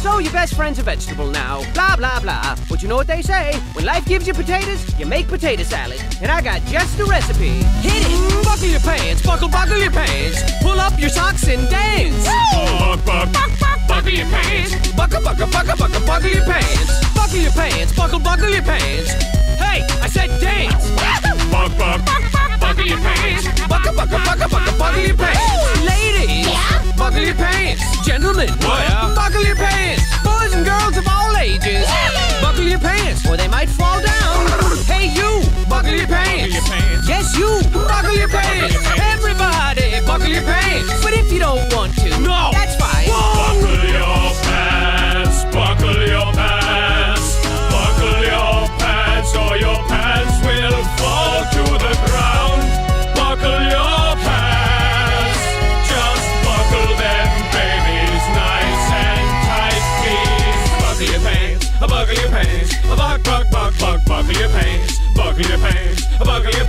So your best friend's a vegetable now. Blah, blah, blah. But you know what they say? When life gives you potatoes, you make potato salad. And I got just the recipe. Hit it! Buckle your pants, buckle your pants. Pull up your socks and dance. Buckle your pants. Buckle your pants. Buckle your pants, buckle your pants. Hey, I said dance. Buckle your pants. Buckle your pants. Ladies, Yeah? buckle your pants. Gentlemen, buckle your pants. Boys and girls of all ages, buckle your pants or they might fall down. Hey you, buckle your pants. Yes you, buckle your pants. Everybody, buckle your pants. But if you don't want to, No. that's fine. Buckle your pants, buckle your pants, buckle your pants, or your pants will fall to the ground. Buckle your pants, just buckle them, babies, nice and tight, please. Buckle your pants, buckle your pants, buckle your pants, buckle your pants, buckle your pants, buckle your